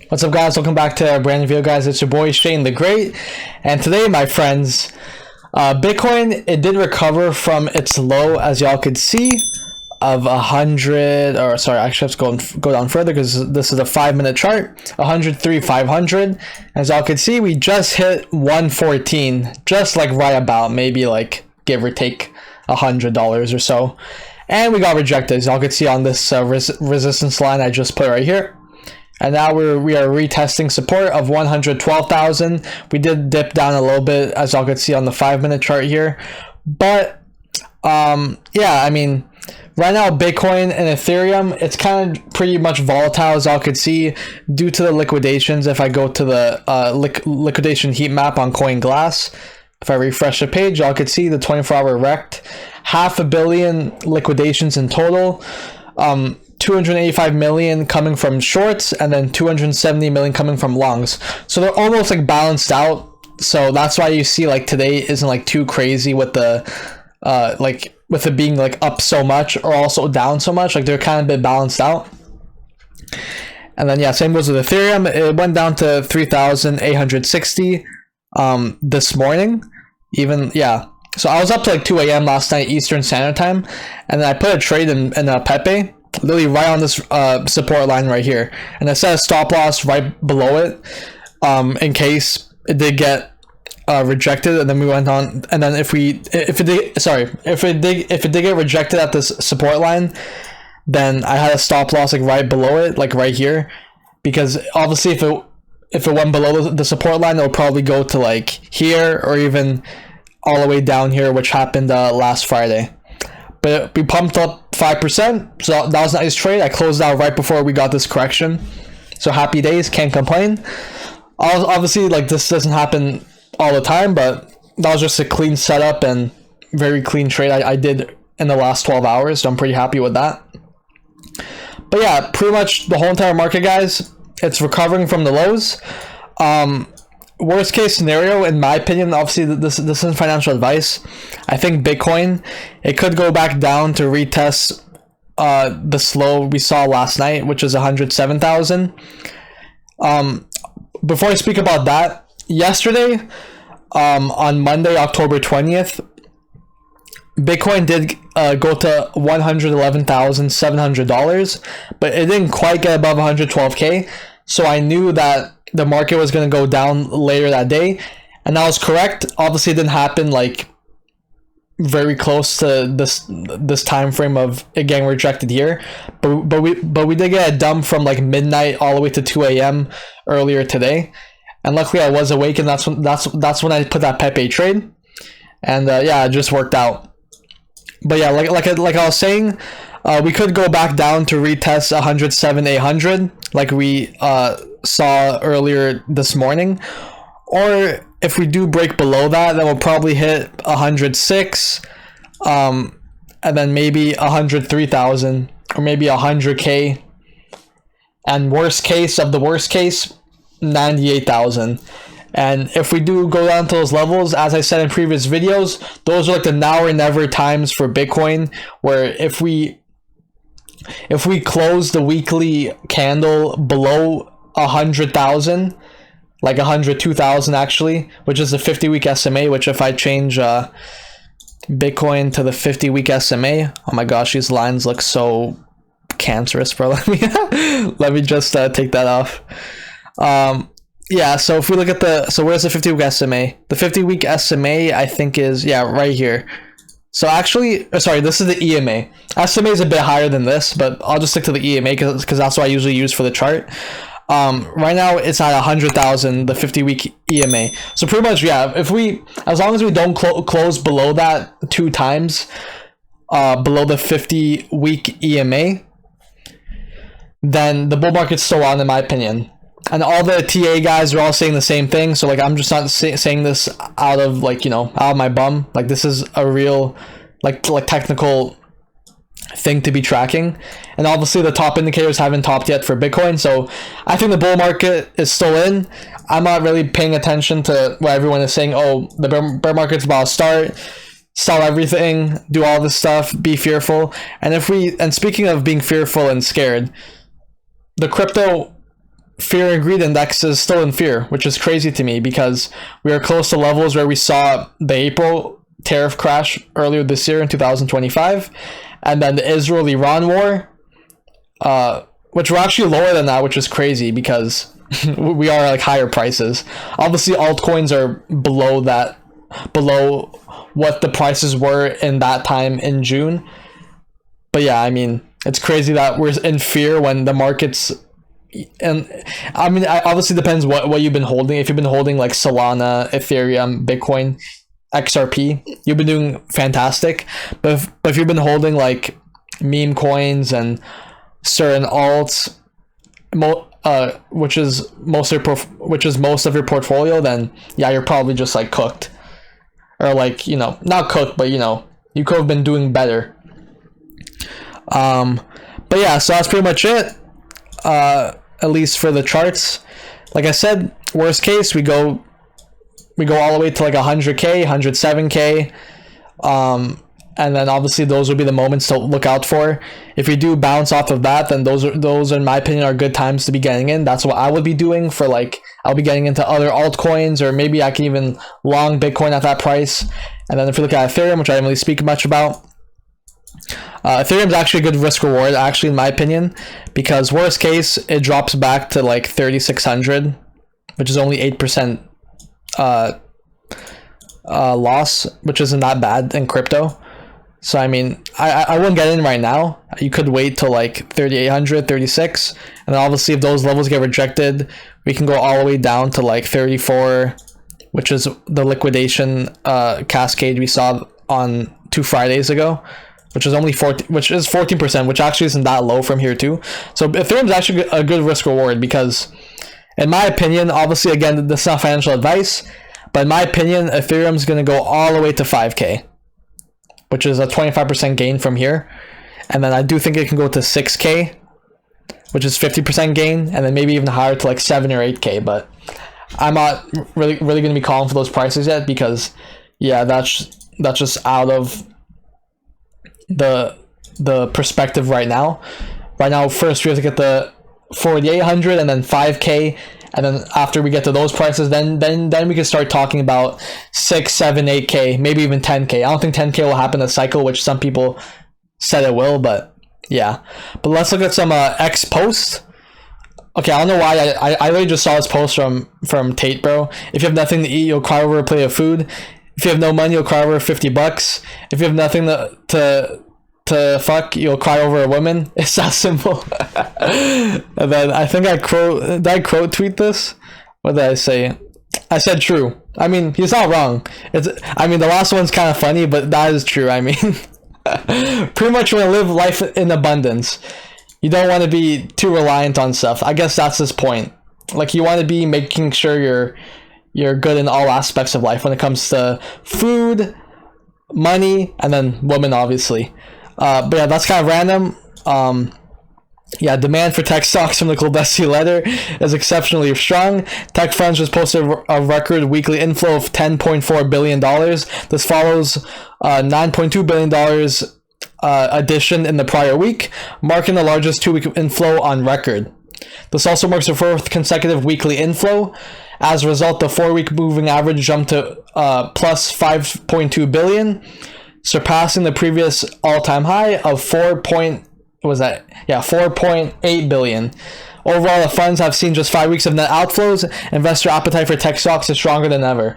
What's up, guys? Welcome back to a brand new video, guys. It's your boy Shane the Great, and today, my friends, Bitcoin, it did recover from its low, as y'all could see, of 100, or sorry, actually let's go down further because this is a 5-minute chart. 103,500. As y'all could see, we just hit 114, just like right about, maybe like give or take $100 or so, and we got rejected, as y'all could see on this resistance line I just put right here. And now we are retesting support of 112,000. We did dip down a little bit, as y'all could see on the 5-minute chart here. But yeah, I mean, right now Bitcoin and Ethereum, it's kind of pretty much volatile, as y'all could see, due to the liquidations. If I go to the liquidation heat map on CoinGlass, if I refresh the page, y'all could see the 24-hour rect, 500 million liquidations in total. 285 million coming from shorts, and then 270 million coming from longs. So they're almost like balanced out. So that's why you see like today isn't like too crazy with the like with it being like up so much or also down so much. Like they're kind of a bit balanced out. And then yeah, same goes with Ethereum. It went down to 3,860 this morning. Even yeah. So I was up to like 2 a.m. last night Eastern Standard Time, and then I put a trade in Pepe, literally right on this support line right here, and I set a stop loss right below it, in case it did get rejected. And then we went on, and then if it did get rejected at this support line, then I had a stop loss like right below it, like right here, because obviously if it went below the support line, it'll probably go to like here or even all the way down here, which happened last Friday. But we pumped up 5%, so that was a nice trade. I closed out right before we got this correction, so happy days, can't complain. Obviously, like this doesn't happen all the time, but that was just a clean setup and very clean trade I did in the last 12 hours, so I'm pretty happy with that. But yeah, pretty much the whole entire market, guys, it's recovering from the lows. Worst case scenario, in my opinion, obviously this isn't financial advice, I think Bitcoin, it could go back down to retest the slow we saw last night, which is 107,000. Before I speak about that, yesterday, on Monday, October 20th, Bitcoin did go to $111,700, but it didn't quite get above 112K, so I knew that the market was going to go down later that day, and that was correct. Obviously, it didn't happen like very close to this time frame of it getting rejected here, but we did get a dump from like midnight all the way to 2 a.m. earlier today, and luckily I was awake, and that's when I put that Pepe trade, and yeah, it just worked out. But yeah, like I was saying, we could go back down to retest 107,800 like we saw earlier this morning, or if we do break below that, then we'll probably hit 106, and then maybe 103,000 or maybe 100K, and worst case of the worst case, 98,000. And if we do go down to those levels, as I said in previous videos, those are like the now or never times for Bitcoin, where if we close the weekly candle below 100,000, like 102,000 actually, which is the 50-week SMA, which if I change Bitcoin to the 50-week SMA, oh my gosh, these lines look so cancerous, bro. Let me just take that off. Yeah, so if we look at so where's the 50-week SMA? The 50-week SMA, I think, is, yeah, right here. So actually, sorry, this is the EMA. SMA is a bit higher than this, but I'll just stick to the EMA because that's what I usually use for the chart. Right now it's at 100,000, the 50-week EMA. So pretty much, yeah, as long as we don't close below that 2 times, below the 50-week EMA, then the bull market's still on, in my opinion. And all the TA guys are all saying the same thing, so like I'm just not saying this out of like, you know, out of my bum. Like this is a real like technical thing to be tracking, and obviously the top indicators haven't topped yet for Bitcoin, so I think the bull market is still in. I'm not really paying attention to what everyone is saying. Oh, the bear market's about to start, sell everything, do all this stuff, be fearful. And speaking of being fearful and scared, the crypto fear and greed index is still in fear, which is crazy to me because we are close to levels where we saw the April tariff crash earlier this year in 2025, and then the Israel-Iran war, which were actually lower than that, which is crazy because we are like higher prices. Obviously, altcoins are below what the prices were in that time in June. But yeah, I mean, it's crazy that we're in fear when the markets, and I mean, it obviously depends what you've been holding. If you've been holding like Solana, Ethereum, Bitcoin, XRP, you've been doing fantastic. But if you've been holding like meme coins and certain alts, which is most of your portfolio, then yeah, you're probably just like cooked, or like, you know, not cooked, but you know, you could have been doing better. But yeah, so that's pretty much it. At least for the charts. Like I said, worst case, we go all the way to like 100k, 107k. And then obviously those would be the moments to look out for. If we do bounce off of that, then those in my opinion are good times to be getting in. That's what I would be doing for, like, I'll be getting into other altcoins, or maybe I can even long Bitcoin at that price. And then if you look at Ethereum, which I didn't really speak much about, Ethereum is actually a good risk reward, actually, in my opinion, because worst case it drops back to like 3,600, which is only 8% loss, which isn't that bad in crypto. So I mean, I wouldn't get in right now. You could wait till like 3,800, 36, and then obviously if those levels get rejected, we can go all the way down to like 34, which is the liquidation cascade we saw on 2 Fridays ago, which is only 14%, which actually isn't that low from here too. So Ethereum is actually a good risk reward because, in my opinion, obviously again, this is not financial advice, but in my opinion, Ethereum is going to go all the way to 5k, which is a 25% gain from here. And then I do think it can go to 6k, which is 50% gain, and then maybe even higher to like 7 or 8k. But I'm not really going to be calling for those prices yet because, yeah, that's just out of the perspective right now. Right now, first we have to get the 4,800 and then 5k, and then after we get to those prices, then we can start talking about 6, 7, 8k, maybe even 10k. I don't think 10k will happen in a cycle, which some people said it will, but yeah. But let's look at some X posts. Okay, I don't know why I literally just saw this post from Tate, bro. If you have nothing to eat, you'll cry over a plate of food. If you have no money, you'll cry over $50. If you have nothing to fuck, you'll cry over a woman. It's that simple. And then I think did I quote tweet this? What did I say? I said true. I mean, he's not wrong. I mean, the last one's kind of funny, but that is true. I mean, pretty much you want to live life in abundance. You don't want to be too reliant on stuff. I guess that's his point. Like, you want to be making sure you're good in all aspects of life when it comes to food, money, and then women, obviously. But yeah, that's kind of random. Yeah, demand for tech stocks from the Clandestine letter is exceptionally strong. Tech funds just posted a record weekly inflow of $10.4 billion. This follows $9.2 billion addition in the prior week, marking the largest 2-week inflow on record. This also marks the 4th consecutive weekly inflow. As a result, the 4-week moving average jumped to plus 5.2 billion, surpassing the previous all-time high of 4.8 billion. Overall, the funds have seen just 5 weeks of net outflows. Investor appetite for tech stocks is stronger than ever.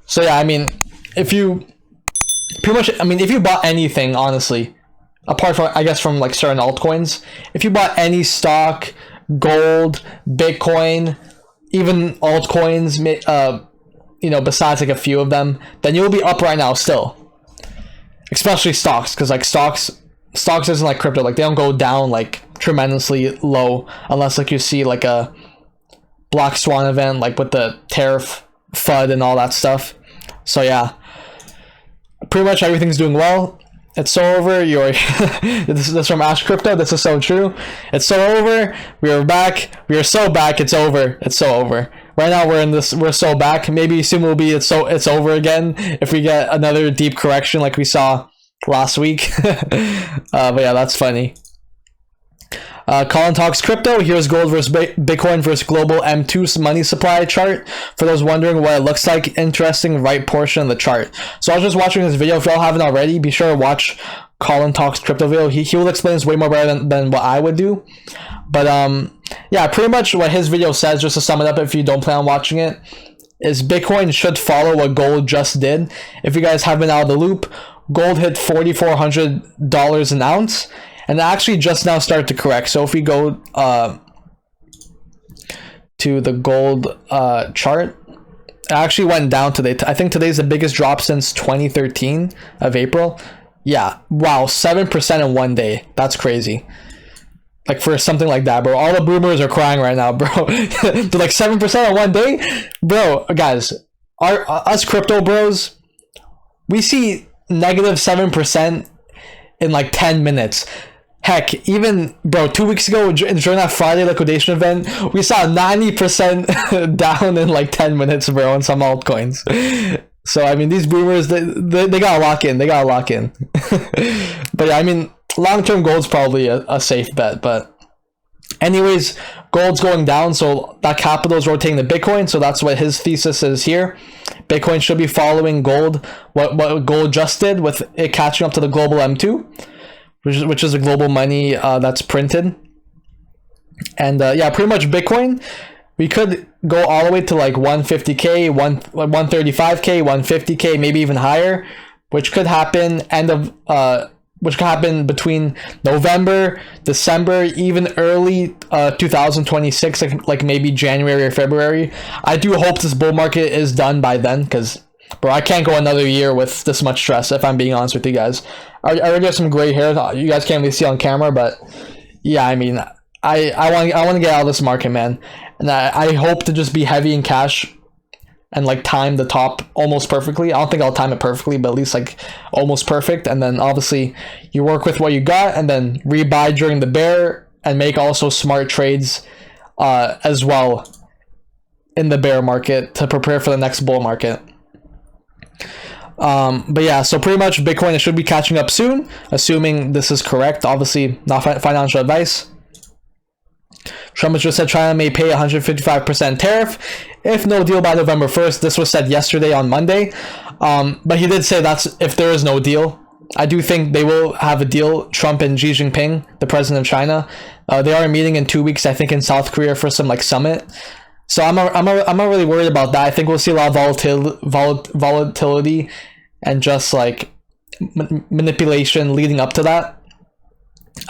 So yeah, I mean, if you bought anything, honestly, apart from, I guess, from like certain altcoins, if you bought any stock, gold, Bitcoin, even altcoins, besides like a few of them, then you'll be up right now still. Especially stocks, because like stocks isn't like crypto. Like, they don't go down like tremendously low unless like you see like a black swan event, like with the tariff FUD and all that stuff. So yeah, pretty much everything's doing well. It's so over. This is from Ash Crypto. This is so true. It's so over. We are back. We are so back. It's over. It's so over. Right now we're so back. Maybe soon will be it's over again if we get another deep correction like we saw last week. But yeah, that's funny. Colin talks crypto. Here's gold versus Bitcoin versus global M2 money supply chart. For those wondering what it looks like, interesting right portion of the chart. So I was just watching this video. If y'all haven't already, be sure to watch Colin talks crypto video. He will explain this way more better than what I would do. But yeah, pretty much what his video says, just to sum it up if you don't plan on watching it, is Bitcoin should follow what gold just did. If you guys have been out of the loop, gold hit $4,400 an ounce, and it actually just now started to correct. So if we go to the gold chart, it actually went down today. I think today's the biggest drop since 2013 of April. Yeah, wow, 7% in one day. That's crazy. Like for something like that, bro. All the boomers are crying right now, bro. They're like 7% in one day, bro. Guys, us crypto bros, we see negative 7% in like 10 minutes. Heck, even, bro, 2 weeks ago during that Friday liquidation event, we saw 90% down in like 10 minutes, bro, on some altcoins. So, I mean, these boomers, they gotta lock in. They gotta lock in. But yeah, I mean, long-term gold's probably a safe bet. But anyways, gold's going down, so that capital is rotating to Bitcoin. So that's what his thesis is here. Bitcoin should be following gold, what gold just did, with it catching up to the global M2. Which is a global money that's printed. And yeah, pretty much Bitcoin, we could go all the way to like 150k, 135k, 150k, maybe even higher, which could happen which could happen between November, December, even early 2026, like maybe January or February. I do hope this bull market is done by then, because bro, I can't go another year with this much stress, if I'm being honest with you guys. I already have some gray hair. You guys can't really see on camera, but yeah, I mean, I want to get out of this market, man. And I hope to just be heavy in cash and like time the top almost perfectly. I don't think I'll time it perfectly, but at least like almost perfect. And then obviously you work with what you got and then rebuy during the bear and make also smart trades as well in the bear market to prepare for the next bull market. But yeah, so pretty much Bitcoin, it should be catching up soon, assuming this is correct. Obviously, not financial advice. Trump has just said China may pay 155% tariff if no deal by November 1st. This was said yesterday on Monday. But he did say that's if there is no deal. I do think they will have a deal, Trump and Xi Jinping, the president of China. They are meeting in 2 weeks, I think, in South Korea for some like summit. So I'm not really worried about that. I think we'll see a lot of volatility and just like manipulation leading up to that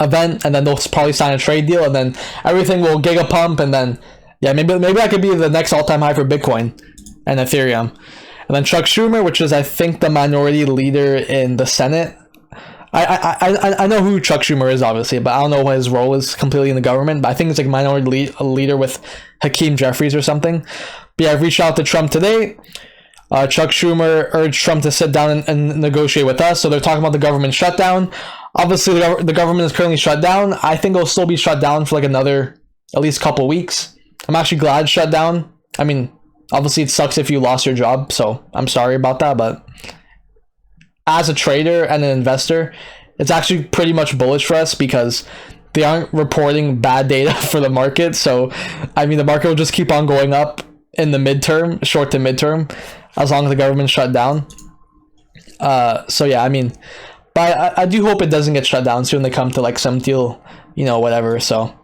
event, and then they'll probably sign a trade deal, and then everything will gigapump, and then yeah, maybe that could be the next all-time high for Bitcoin and Ethereum. And then Chuck Schumer, which is I think the minority leader in the Senate. I know who Chuck Schumer is, obviously, but I don't know what his role is completely in the government. But I think it's like minority leader with Hakeem Jeffries or something. But yeah, I've reached out to Trump today. Chuck Schumer urged Trump to sit down and negotiate with us. So they're talking about the government shutdown. Obviously, the government is currently shut down. I think it'll still be shut down for like another at least couple weeks. I'm actually glad it's shut down. I mean, obviously it sucks if you lost your job, so I'm sorry about that, but as a trader and an investor, it's actually pretty much bullish for us because they aren't reporting bad data for the market. So, I mean, the market will just keep on going up in the midterm, short to midterm, as long as the government's shut down. So yeah, I mean, but I do hope it doesn't get shut down soon. They come to like some deal, you know, whatever. So,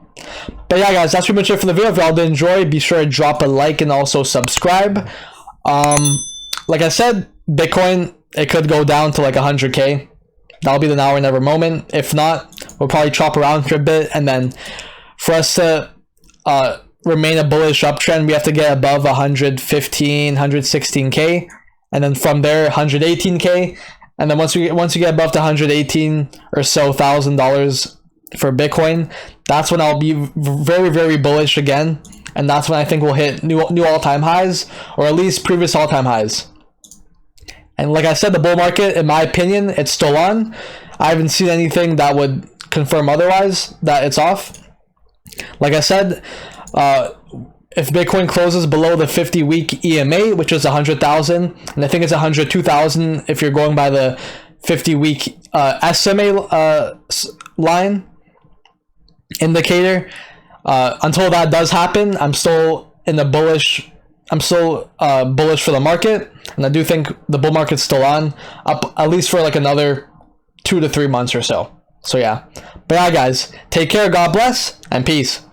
but yeah, guys, that's pretty much it for the video. If y'all did enjoy, be sure to drop a like and also subscribe. Like I said, Bitcoin, it could go down to like 100K. That'll be the now or never moment. If not, we'll probably chop around for a bit, and then for us to remain a bullish uptrend, we have to get above 115, 116K, and then from there 118K, and then once you get above the 118 or so $1,000 for Bitcoin, that's when I'll be very, very bullish again, and that's when I think we'll hit new all-time highs, or at least previous all-time highs. And like I said, the bull market, in my opinion, it's still on. I haven't seen anything that would confirm otherwise, that it's off. Like I said, if Bitcoin closes below the 50-week EMA, which is 100,000, and I think it's 102,000 if you're going by the 50-week SMA line. indicator. Until that does happen, I'm still in the bullish. I'm still bullish for the market, and I do think the bull market's still on, up at least for like another 2 to 3 months or so. So yeah, but yeah, guys, take care, God bless, and peace.